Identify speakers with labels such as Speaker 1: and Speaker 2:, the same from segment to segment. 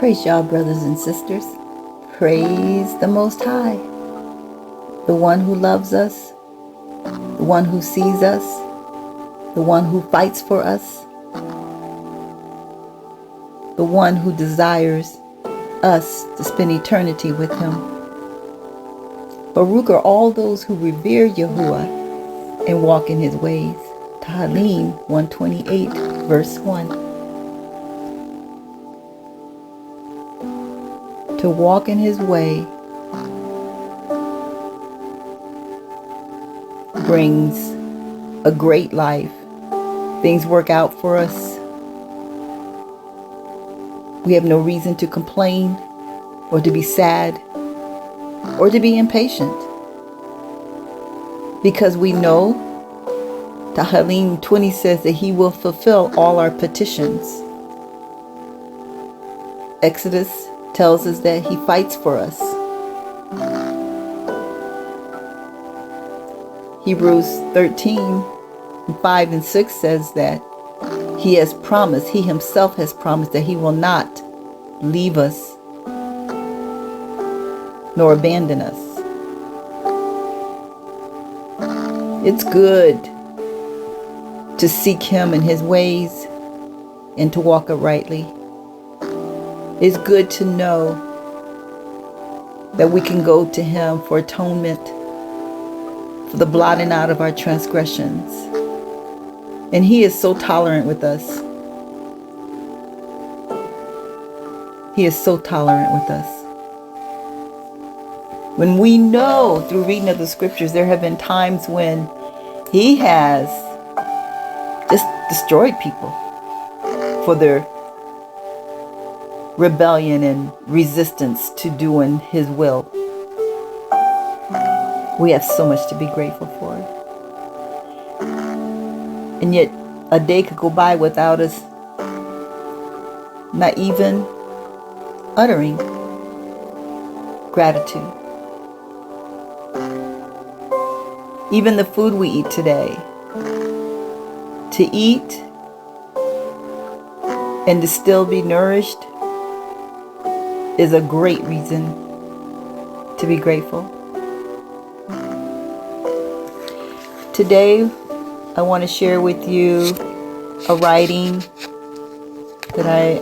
Speaker 1: Praise y'all, brothers and sisters. Praise the Most High, the one who loves us, the one who sees us, the one who fights for us, the one who desires us to spend eternity with him. Baruch are all those who revere Yahuah and walk in his ways. Tehillim 128 verse 1. To walk in his way brings a great life. Things work out for us. We have no reason to complain or to be sad or to be impatient, because we know Tehillim 20 says that he will fulfill all our petitions. Exodus tells us that he fights for us. Hebrews 13:5 and 6 says that he has promised, he himself has promised that he will not leave us nor abandon us. It's good to seek him in his ways and to walk uprightly. It's good to know that we can go to him for atonement, for the blotting out of our transgressions. And he is so tolerant with us. He is so tolerant with us. When we know through reading of the scriptures, there have been times when he has just destroyed people for their rebellion and resistance to doing his will. We have so much to be grateful for. And yet a day could go by without us not even uttering gratitude. Even the food we eat today, to eat and to still be nourished, is a great reason to be grateful. Today, I want to share with you a writing that I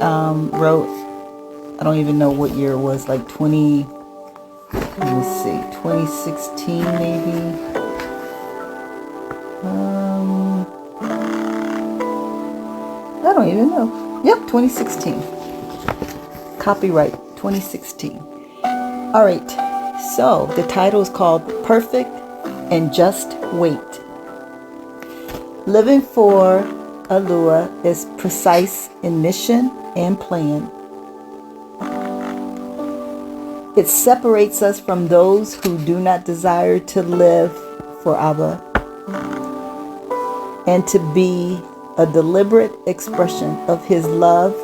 Speaker 1: wrote. I don't even know what year it was, like 2016 maybe. I don't even know. Yep, 2016. Copyright 2016. All right, so the title is called Perfect and Just Wait. Living for Aluah is precise in mission and plan. It separates us from those who do not desire to live for Abba and to be a deliberate expression of his love,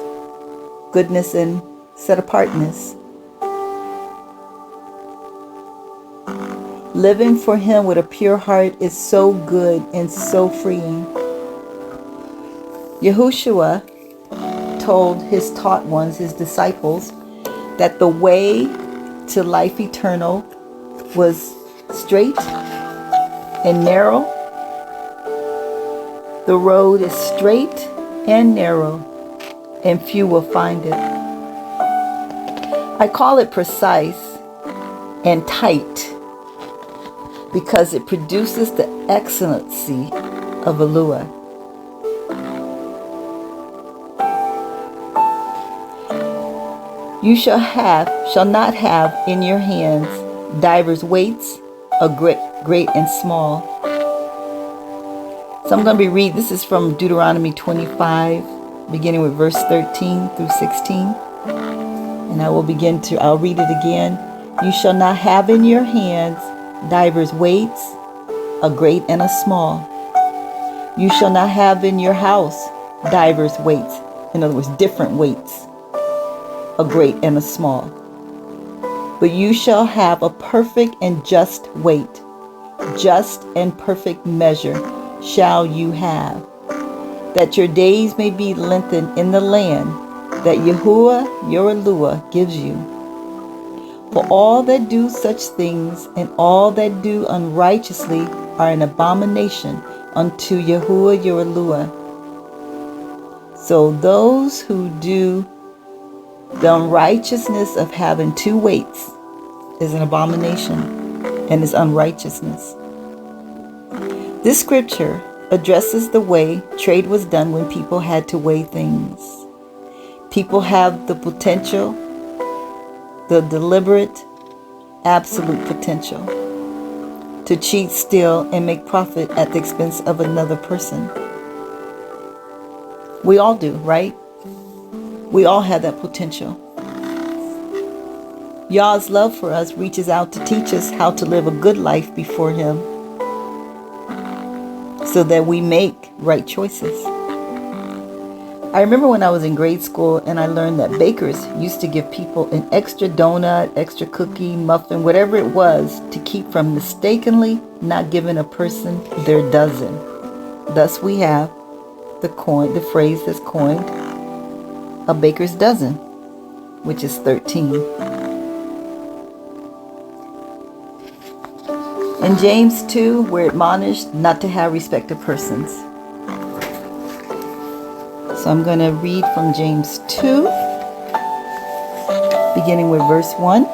Speaker 1: goodness, and set-apartness. Living for him with a pure heart is so good and so freeing. Yahushua told his taught ones, his disciples, that the way to life eternal was straight and narrow. The road is straight and narrow, and few will find it. I call it precise and tight because it produces the excellency of Aluah. You shall not have in your hands divers weights, a great and small. So I'm going to be reading. This is from Deuteronomy 25, beginning with verse 13 through 16. And I'll read it again. You shall not have in your hands divers weights, a great and a small. You shall not have in your house divers weights. In other words, different weights, a great and a small. But you shall have a perfect and just weight, just and perfect measure shall you have, that your days may be lengthened in the land that Yahuah your Aluah gives you. For all that do such things and all that do unrighteously are an abomination unto Yahuah your Aluah. So those who do the unrighteousness of having two weights is an abomination and is unrighteousness. This scripture addresses the way trade was done when people had to weigh things. People have the potential, the deliberate, absolute potential to cheat, steal, and make profit at the expense of another person. We all do, right? We all have that potential. Yah's love for us reaches out to teach us how to live a good life before Him so that we make right choices. I remember when I was in grade school and I learned that bakers used to give people an extra donut, extra cookie, muffin, whatever it was, to keep from mistakenly not giving a person their dozen. Thus we have the phrase that's coined, a baker's dozen, which is 13. In James 2, we're admonished not to have respect of persons. So I'm going to read from James 2, beginning with verse 1.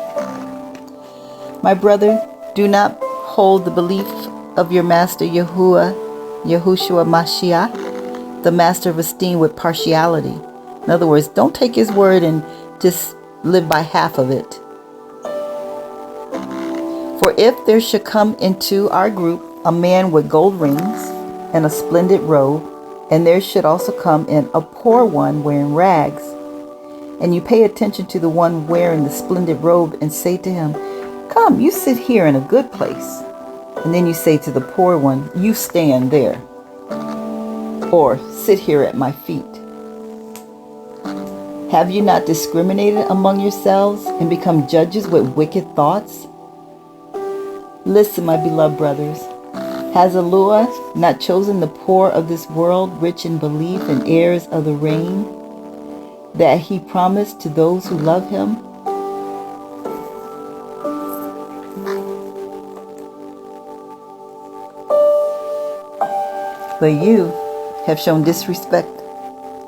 Speaker 1: My brother, do not hold the belief of your master Yahuah, Yahushua Mashiach, the master of esteem, with partiality. In other words, don't take his word and just live by half of it. For if there should come into our group a man with gold rings and a splendid robe, and there should also come in a poor one wearing rags, and you pay attention to the one wearing the splendid robe and say to him, come, you sit here in a good place. And then you say to the poor one, you stand there, or sit here at my feet. Have you not discriminated among yourselves and become judges with wicked thoughts? Listen, my beloved brothers. Has Aluah not chosen the poor of this world, rich in belief and heirs of the reign, that he promised to those who love him? But you have shown disrespect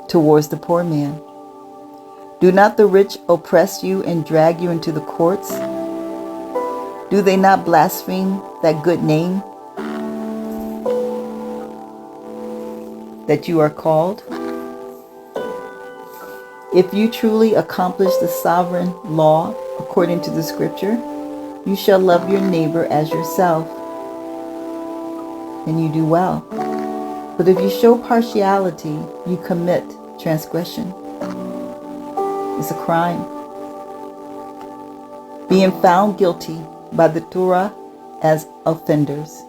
Speaker 1: towards the poor man. Do not the rich oppress you and drag you into the courts? Do they not blaspheme that good name that you are called? If you truly accomplish the sovereign law according to the scripture, you shall love your neighbor as yourself, and you do well. But if you show partiality, you commit transgression. It's a crime. Being found guilty by the Torah as offenders.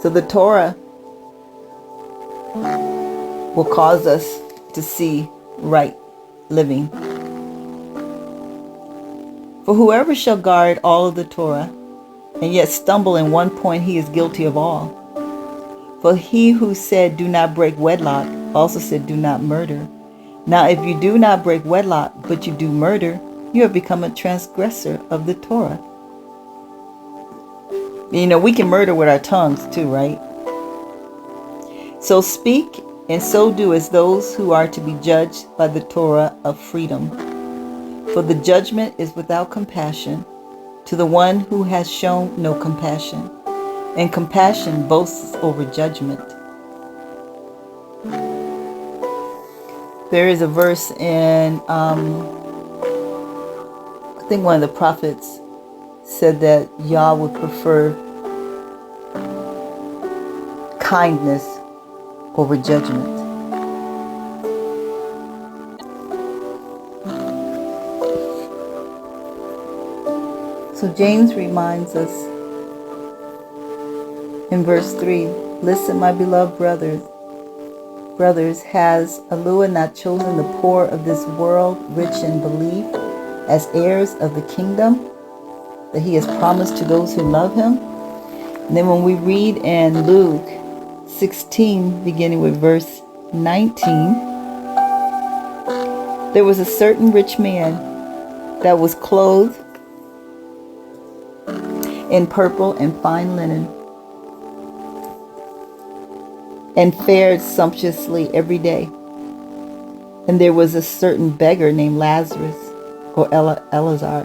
Speaker 1: So the Torah will cause us to see right living. For whoever shall guard all of the Torah, and yet stumble in one point, he is guilty of all. For he who said, do not break wedlock, also said, do not murder. Now if you do not break wedlock, but you do murder, you have become a transgressor of the Torah. You know, we can murder with our tongues too, right? So speak and so do as those who are to be judged by the Torah of freedom. For the judgment is without compassion to the one who has shown no compassion, and compassion boasts over judgment. There is a verse in, I think one of the prophets said that Yah would prefer kindness over judgment. So James reminds us in verse 3, listen, my beloved brothers, has Aluah not chosen the poor of this world, rich in belief, as heirs of the kingdom that he has promised to those who love him? And then when we read in Luke 16, beginning with verse 19, there was a certain rich man that was clothed in purple and fine linen, and fared sumptuously every day. And there was a certain beggar named Lazarus, or Eleazar,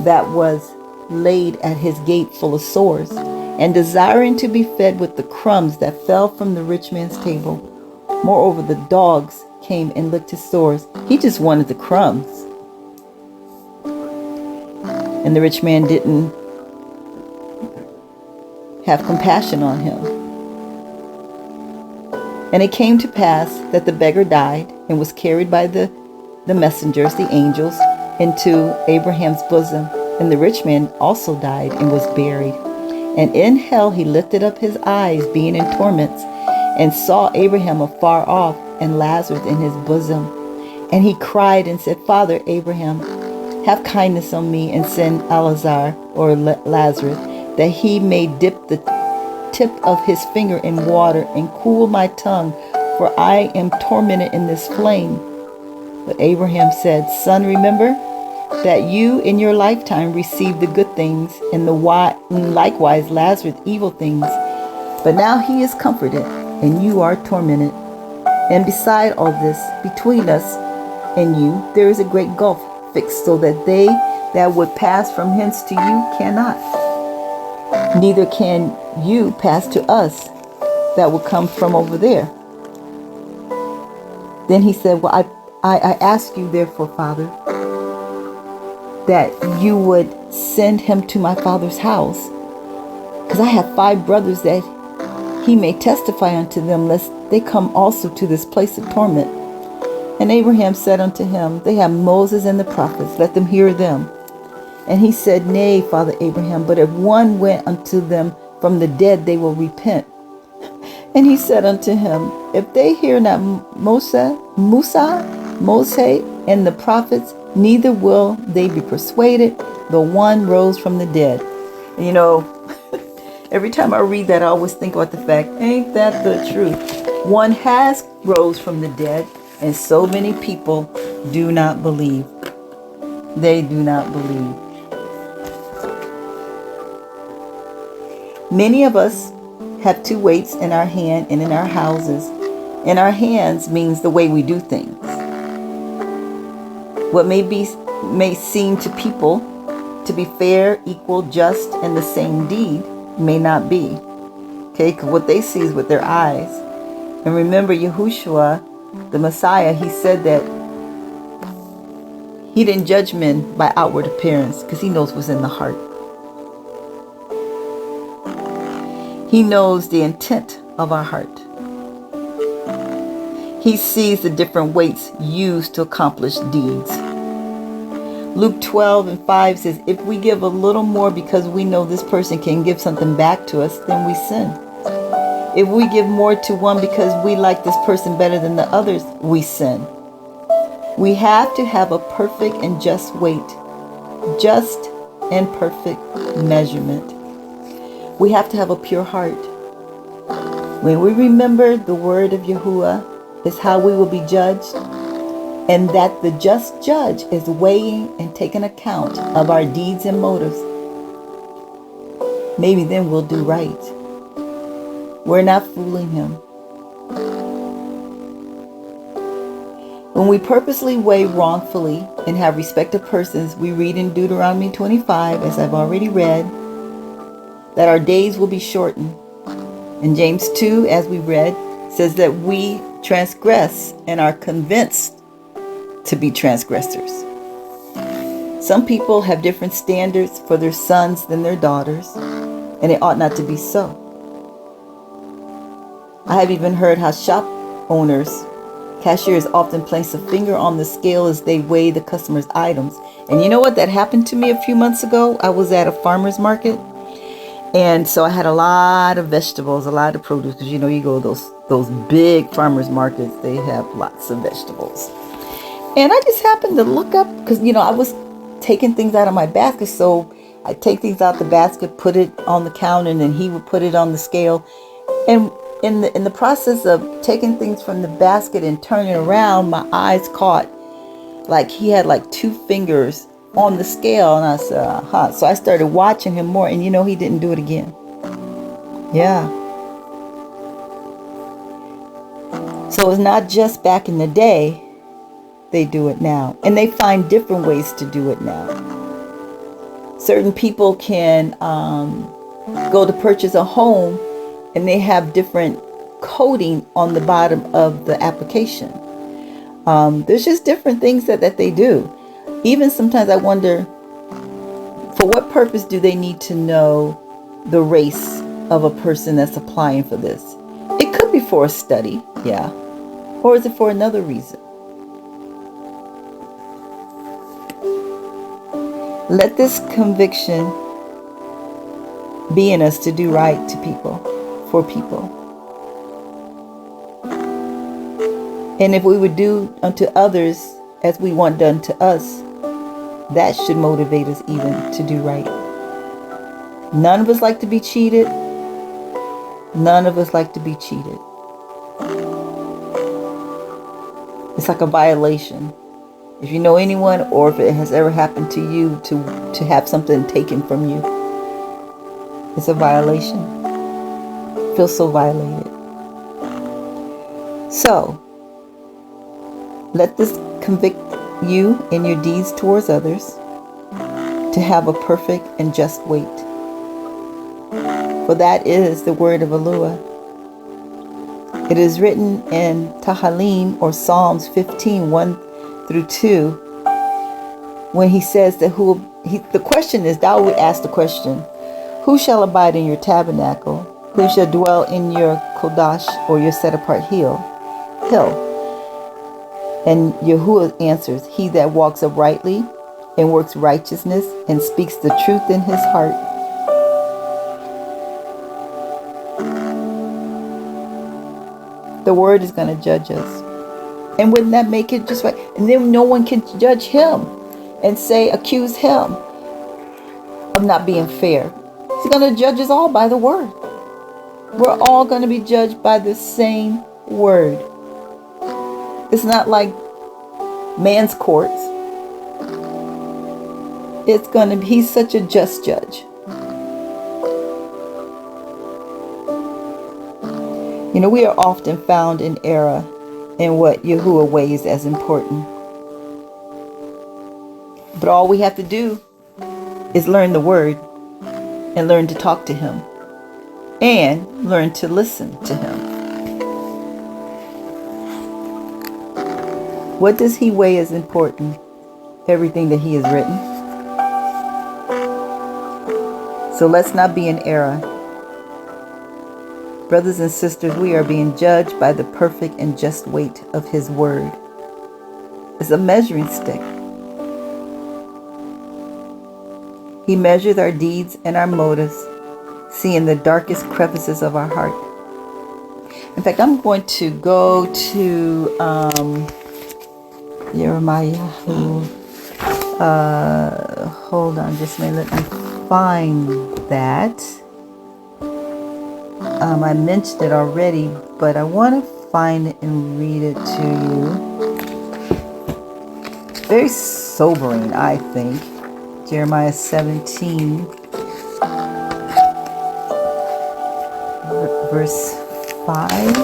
Speaker 1: that was laid at his gate full of sores, and desiring to be fed with the crumbs that fell from the rich man's table. Moreover, the dogs came and licked his sores. He just wanted the crumbs. And the rich man didn't have compassion on him. And it came to pass that the beggar died and was carried by the messengers, the angels, into Abraham's bosom. And the rich man also died and was buried. And in hell he lifted up his eyes, being in torments, and saw Abraham afar off and Lazarus in his bosom. And he cried and said, Father Abraham, have kindness on me, and send Eleazar, or Lazarus, that he may dip the tip of his finger in water and cool my tongue, for I am tormented in this flame. But Abraham said, Son, remember that you in your lifetime received the good things, and likewise Lazarus evil things. But now he is comforted, and you are tormented. And beside all this, between us and you, there is a great gulf fixed, so that they that would pass from hence to you cannot. Neither can you pass to us that will come from over there. Then he said, Well, I ask you therefore, Father, that you would send him to my father's house, because I have 5 brothers, that he may testify unto them, lest they come also to this place of torment. And Abraham said unto him, They have Moses and the prophets, let them hear them. And he said, Nay, Father Abraham, but if one went unto them from the dead, they will repent. And he said unto him, If they hear not Moses, and the prophets, neither will they be persuaded, the one rose from the dead. And you know, every time I read that, I always think about the fact, ain't that the truth? One has rose from the dead, and so many people do not believe. They do not believe. Many of us have 2 weights in our hand and in our houses. In our hands means the way we do things. What may seem to people to be fair, equal, just, and the same deed may not be. Okay, because what they see is with their eyes. And remember, Yahuah, the Messiah, he said that he didn't judge men by outward appearance, because he knows what's in the heart. He knows the intent of our heart. He sees the different weights used to accomplish deeds. Luke 12:5 says, if we give a little more because we know this person can give something back to us, then we sin. If we give more to one because we like this person better than the others, we sin. We have to have a perfect and just weight, just and perfect measurement. We have to have a pure heart. When we remember the word of Yahuah is how we will be judged, and that the just judge is weighing and taking account of our deeds and motives, maybe then we'll do right. We're not fooling him. When we purposely weigh wrongfully and have respect of persons, we read in Deuteronomy 25, as I've already read, that our days will be shortened. And James 2, as we read, says that we transgress and are convinced to be transgressors. Some people have different standards for their sons than their daughters, and it ought not to be so. I have even heard how shop owners, cashiers often place a finger on the scale as they weigh the customer's items. And you know what? That happened to me a few months ago. I was at a farmer's market. And so I had a lot of vegetables, a lot of produce, because you know, you go to those big farmers markets, they have lots of vegetables. And I just happened to look up, because you know, I was taking things out of my basket, so I take things out the basket, put it on the counter, and then he would put it on the scale. And in the process of taking things from the basket and turning around, my eyes caught like he had like 2 fingers on the scale, and I said, So I started watching him more, and he didn't do it again. Yeah. So it's not just back in the day, they do it now. And they find different ways to do it now. Certain people can go to purchase a home, and they have different coding on the bottom of the application. There's just different things that they do. Even sometimes I wonder, for what purpose do they need to know the race of a person that's applying for this? It could be for a study, yeah. Or is it for another reason? Let this conviction be in us to do right to people, for people. And if we would do unto others as we want done to us, that should motivate us even to do right. None of us like to be cheated. None of us like to be cheated. It's like a violation. If you know anyone, or if it has ever happened to you to have something taken from you, it's a violation. Feel so violated. So, let this convict you in your deeds towards others to have a perfect and just weight. For that is the word of Aluah. It is written in Tehillim, or Psalms 15, 1-2, when he says that the question is, thou would ask the question, who shall abide in your tabernacle? Who shall dwell in your Kodash, or your set apart hill? And Yahuah answers, he that walks uprightly and works righteousness and speaks the truth in his heart. The word is going to judge us. And wouldn't that make it just right? And then no one can judge him and accuse him of not being fair. He's going to judge us all by the word. We're all going to be judged by the same word. It's not like man's courts. He's such a just judge. We are often found in error in what Yahuah weighs as important. But all we have to do is learn the word and learn to talk to him and learn to listen to him. What does he weigh as important? Everything that he has written. So let's not be in error. Brothers and sisters, we are being judged by the perfect and just weight of his word. It's a measuring stick. He measures our deeds and our motives, seeing the darkest crevices of our heart. In fact, I'm going to go to Jeremiah. Hold on just a minute. Let me find that. I mentioned it already, but I want to find it and read it to you. Very sobering, I think. Jeremiah 17, verse 5.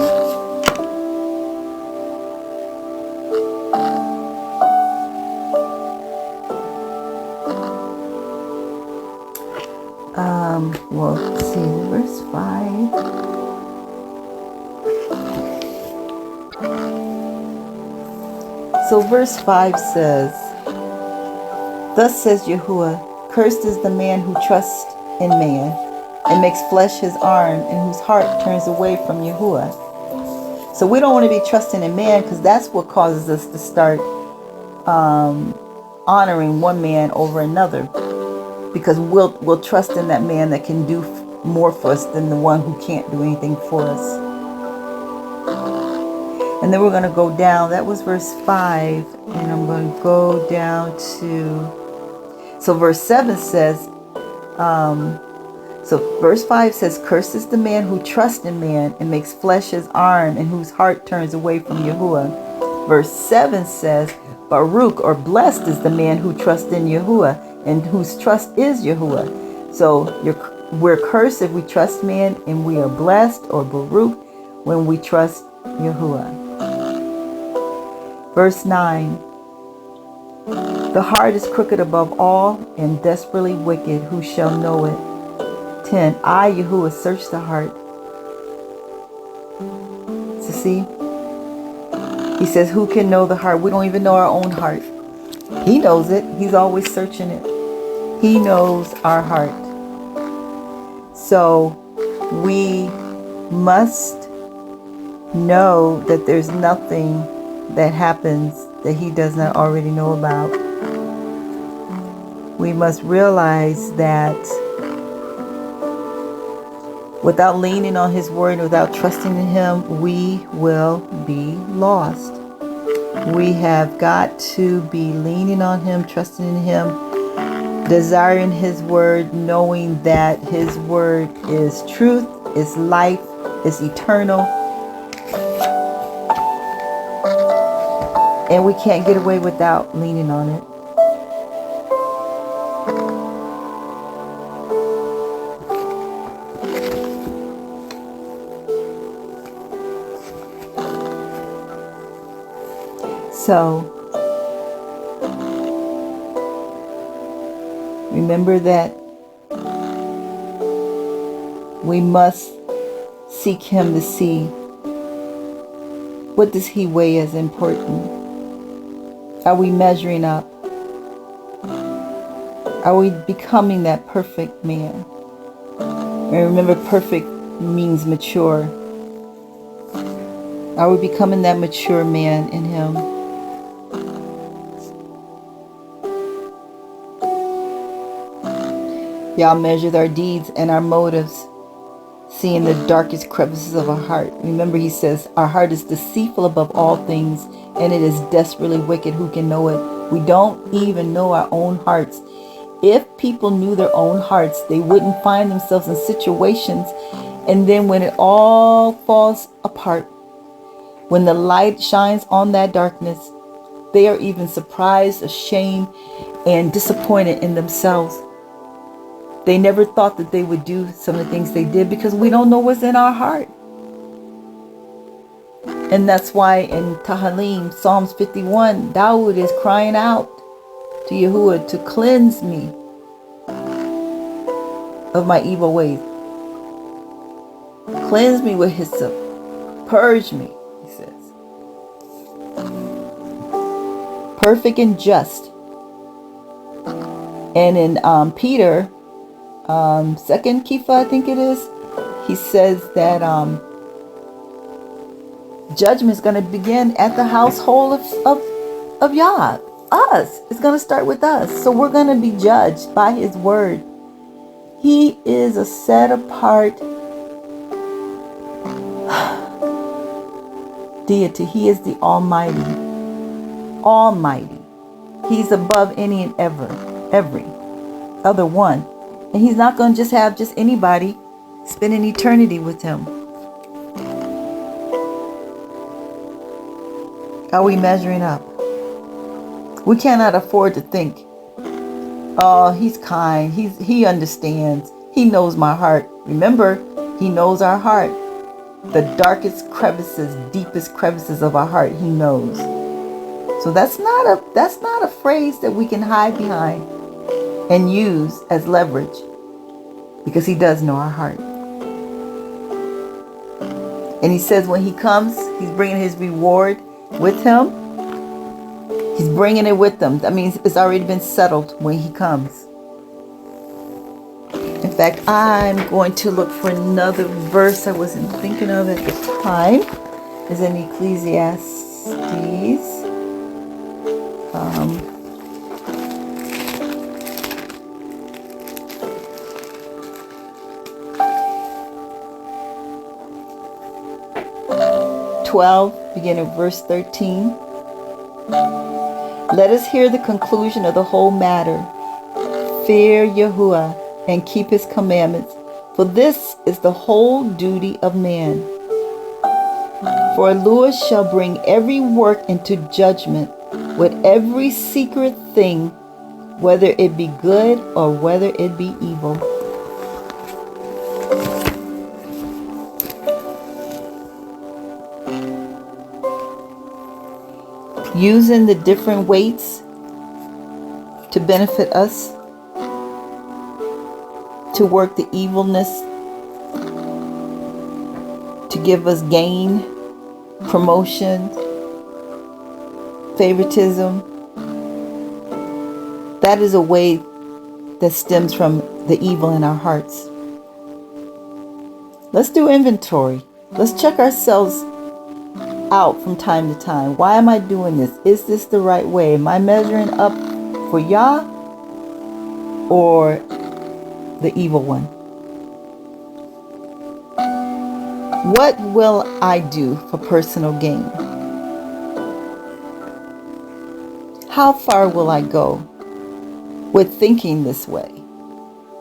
Speaker 1: Well, let's see, verse 5. So verse 5 says, thus says Yahuah, cursed is the man who trusts in man and makes flesh his arm, and whose heart turns away from Yahuah. So we don't want to be trusting in man, because that's what causes us to start honoring one man over another. Because we'll trust in that man that can do more for us than the one who can't do anything for us. And then we're going to go down. That was verse 5. And I'm going to go down to... So verse 7 says, So verse 5 says, cursed is the man who trusts in man and makes flesh his arm and whose heart turns away from Yahuah. Verse 7 says, Baruch, or blessed is the man who trusts in Yahuah and whose trust is Yahuah. So we're cursed if we trust man, and we are blessed, or Baruch, when we trust Yahuah. Verse 9. The heart is crooked above all and desperately wicked. Who shall know it? 10. I, Yahuah, search the heart. So see, he says, who can know the heart? We don't even know our own heart. He knows it. He's always searching it. He knows our heart. So we must know that there's nothing that happens that he does not already know about. We must realize that without leaning on his word, without trusting in him, we will be lost. We have got to be leaning on him, trusting in him, desiring his word, knowing that his word is truth, is life, is eternal. And we can't get away without leaning on it. So, remember that we must seek him to see, what does he weigh as important? Are we measuring up? Are we becoming that perfect man? And remember, perfect means mature. Are we becoming that mature man in him? Y'all measured our deeds and our motives, seeing the darkest crevices of our heart. Remember, he says, our heart is deceitful above all things, and it is desperately wicked. Who can know it? We don't even know our own hearts. If people knew their own hearts, they wouldn't find themselves in situations. And then when it all falls apart, when the light shines on that darkness, they are even surprised, ashamed, and disappointed in themselves. They never thought that they would do some of the things they did because we don't know what's in our heart. And that's why in Tehillim, Psalms 51, Dawood is crying out to Yahuah to cleanse me of my evil ways. Cleanse me with hyssop. Purge me, he says. Perfect and just. And in Peter, second Kepha, I think it is, he says that judgment is going to begin at the household of Yah. Us. It's going to start with us. So we're going to be judged by his word. He is a set apart deity. He is the Almighty. Almighty. He's above any and every other one. And he's not going to just have just anybody spend an eternity with him. Are we measuring up? We cannot afford to think, oh, he's kind. He understands. He knows my heart. Remember, he knows our heart. The darkest crevices, deepest crevices of our heart, he knows. So that's not a phrase that we can hide behind and use as leverage, because he does know our heart. And he says when he comes, he's bringing his reward with him. He's bringing it with him. That means it's already been settled when he comes. In fact, I'm going to look for another verse I wasn't thinking of at the time. It's in Ecclesiastes. 12, beginning at verse 13. Let us hear the conclusion of the whole matter. Fear Yahuah and keep his commandments, For this is the whole duty of man. For Aluah shall bring every work into judgment with every secret thing, whether it be good or whether it be evil. Using the different weights to benefit us, to work the evilness, to give us gain, promotion, favoritism. That is a way that stems from the evil in our hearts. Let's do inventory. Let's check ourselves out from time to time. Why am I doing this? Is this the right way? Am I measuring up for Yah or the evil one? What will I do for personal gain? How far will I go with thinking this way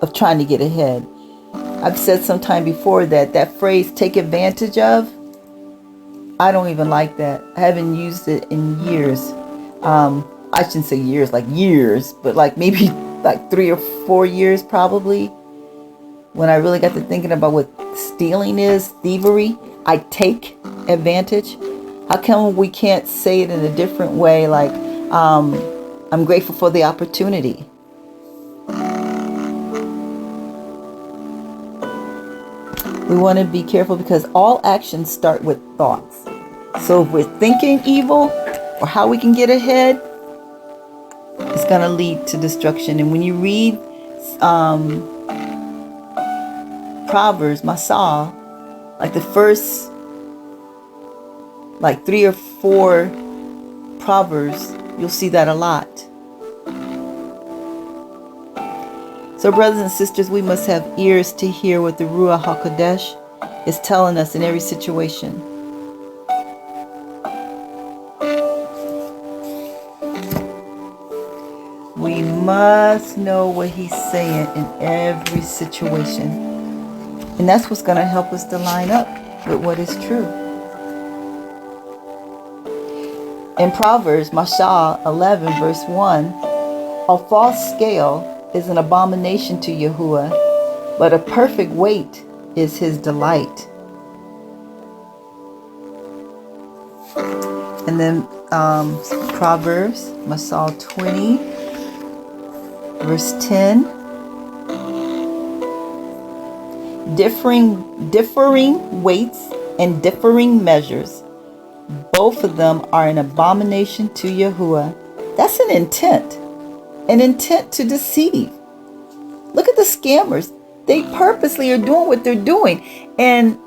Speaker 1: of trying to get ahead? I've said sometime before that phrase, take advantage of, I don't even like that. I haven't used it in years. I shouldn't say years, like years, but like maybe like 3 or 4 years probably. When I really got to thinking about what stealing is, thievery, I take advantage. How come we can't say it in a different way? Like, I'm grateful for the opportunity. We want to be careful because all actions start with thoughts. So if we're thinking evil or how we can get ahead, it's going to lead to destruction. And when you read Proverbs, Masal, like the first like 3 or 4 Proverbs, you'll see that a lot. So brothers and sisters, we must have ears to hear what the Ruach HaKodesh is telling us in every situation. We must know what he's saying in every situation. And that's what's going to help us to line up with what is true. In Proverbs, Mashal 11, verse 1, a false scale is an abomination to Yahuah, but a perfect weight is his delight. And then Proverbs, Mashal 20, verse 10. Differing weights and differing measures, both of them are an abomination to Yahuah. That's an intent to deceive. Look at the scammers. They purposely are doing what they're doing. And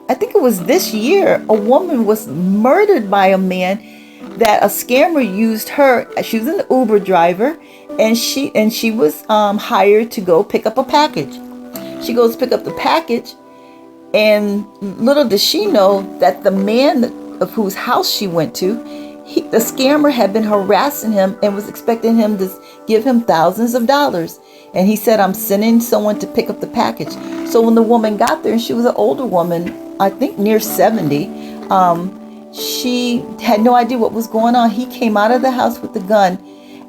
Speaker 1: I think it was this year, a woman was murdered by a man that a scammer used her. She was an Uber driver, and she was hired to go pick up a package. She goes pick up the package, and little does she know that the man of whose house she went to, the scammer had been harassing him and was expecting him to give him thousands of dollars. And he said, I'm sending someone to pick up the package. So when the woman got there, and she was an older woman, I think near 70, she had no idea what was going on. He came out of the house with the gun,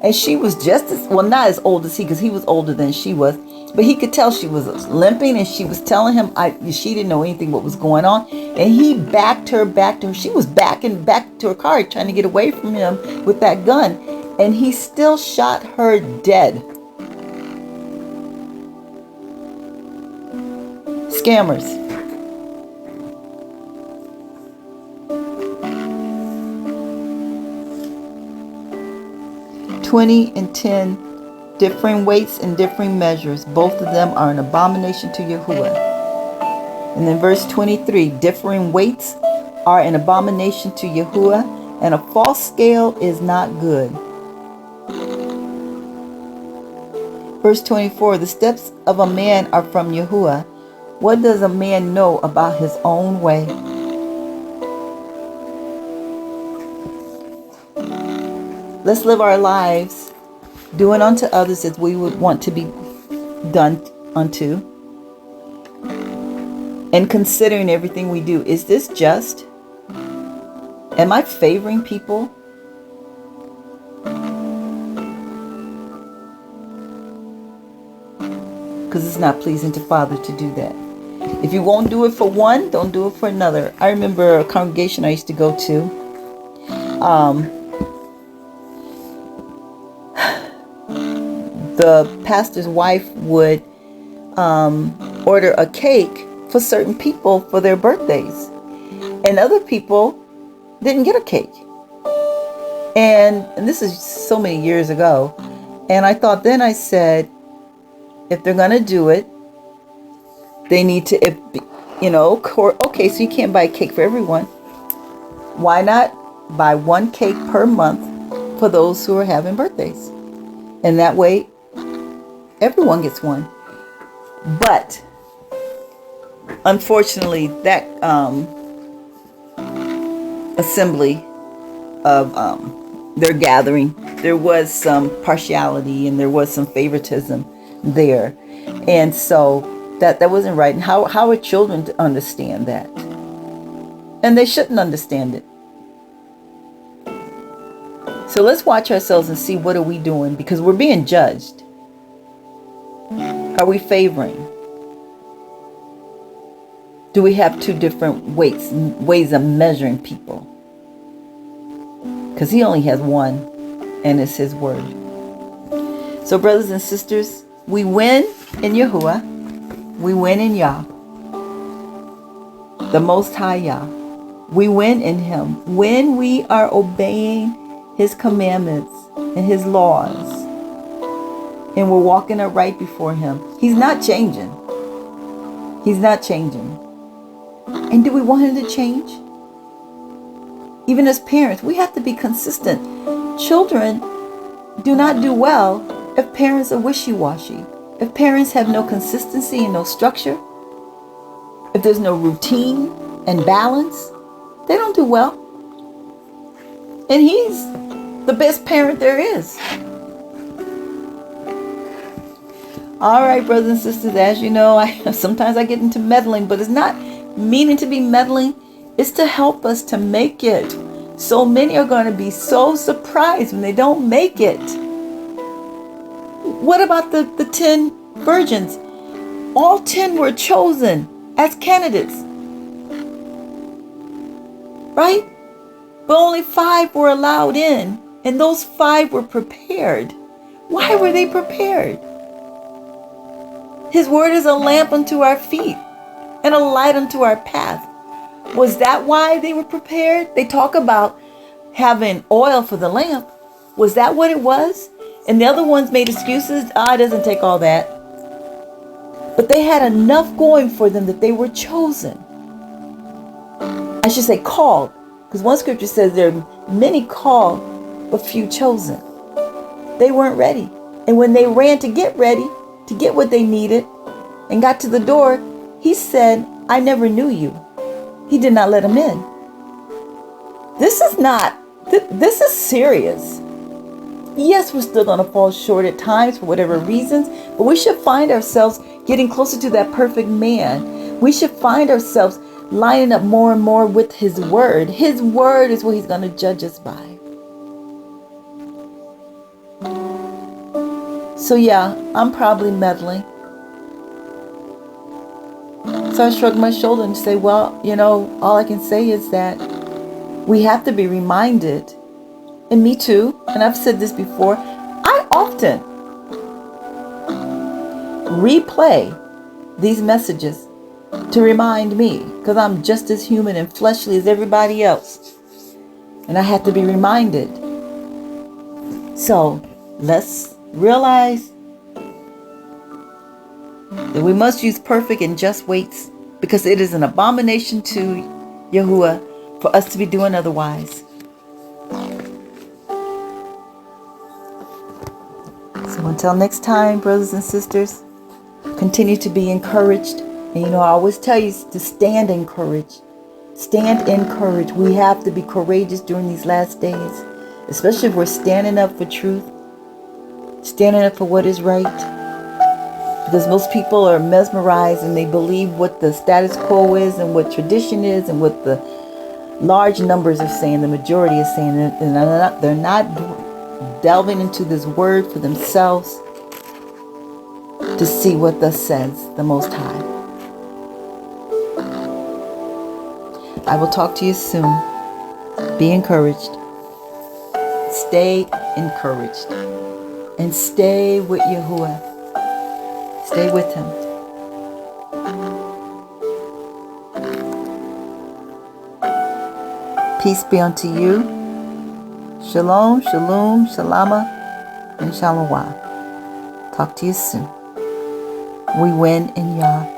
Speaker 1: and she was just as, well, not as old as he, because he was older than she was. But he could tell she was limping, and she was telling him she didn't know anything what was going on. And he backed her. She was backing back to her car, trying to get away from him with that gun. And he still shot her dead. Scammers. $20 and $10. Differing weights and differing measures, both of them are an abomination to Yahuah. And then verse 23, differing weights are an abomination to Yahuah, and a false scale is not good. Verse 24, the steps of a man are from Yahuah. What does a man know about his own way? Let's live our lives doing unto others as we would want to be done unto. and considering everything we do. Is this just? Am I favoring people? Because it's not pleasing to Father to do that. If you won't do it for one, don't do it for another. I remember a congregation I used to go to. The pastor's wife would order a cake for certain people for their birthdays. And other people didn't get a cake. And this is so many years ago. And I said, if they're going to do it, they need to, okay, so you can't buy a cake for everyone. Why not buy one cake per month for those who are having birthdays? And that way, everyone gets one. But unfortunately, that assembly of their gathering, there was some partiality and there was some favoritism there. And so that wasn't right. And how are children to understand that? And they shouldn't understand it. So let's watch ourselves and see, what are we doing? Because we're being judged. Are we favoring? Do we have two different ways of measuring people? Because he only has one, and it's his word. So brothers and sisters, we win in Yahuah. We win in Yah, the Most High Yah. We win in him when we are obeying his commandments and his laws. And we're walking upright before him. He's not changing. He's not changing. And do we want him to change? Even as parents, we have to be consistent. Children do not do well if parents are wishy-washy. If parents have no consistency and no structure, if there's no routine and balance, they don't do well. And he's the best parent there is. All right, brothers and sisters, as you know, sometimes I get into meddling, but it's not meaning to be meddling. It's to help us to make it. So many are going to be so surprised when they don't make it. What about the 10 virgins? All 10 were chosen as candidates. Right? But only 5 were allowed in. And those 5 were prepared. Why were they prepared? His word is a lamp unto our feet and a light unto our path. Was that why they were prepared? They talk about having oil for the lamp. Was that what it was? And the other ones made excuses. It doesn't take all that. But they had enough going for them that they were chosen. I should say called. Because one scripture says there are many called, but few chosen. They weren't ready. And when they ran to get ready, to get what they needed, and got to the door, he said, I never knew you. He did not let them in. This is serious. Yes, we're still going to fall short at times for whatever reasons, but we should find ourselves getting closer to that perfect man. We should find ourselves lining up more and more with his word. His word is what he's going to judge us by. So yeah, I'm probably meddling. So I shrugged my shoulder and say, well, all I can say is that we have to be reminded, and me too, and I've said this before, I often replay these messages to remind me, because I'm just as human and fleshly as everybody else. And I have to be reminded. So let's realize that we must use perfect and just weights, because it is an abomination to Yahuah for us to be doing otherwise. So until next time, brothers and sisters, continue to be encouraged. And I always tell you to stand encouraged. Stand encouraged. We have to be courageous during these last days, especially if we're standing up for truth, standing up for what is right. Because most people are mesmerized and they believe what the status quo is and what tradition is and what the large numbers are saying, the majority is saying. And they're not delving into this word for themselves to see what thus says the Most High. I will talk to you soon. Be encouraged. Stay encouraged. And stay with Yahuah. Stay with Him. Peace be unto you. Shalom, shalom, shalama, and shalom. Talk to you soon. We win in Yah.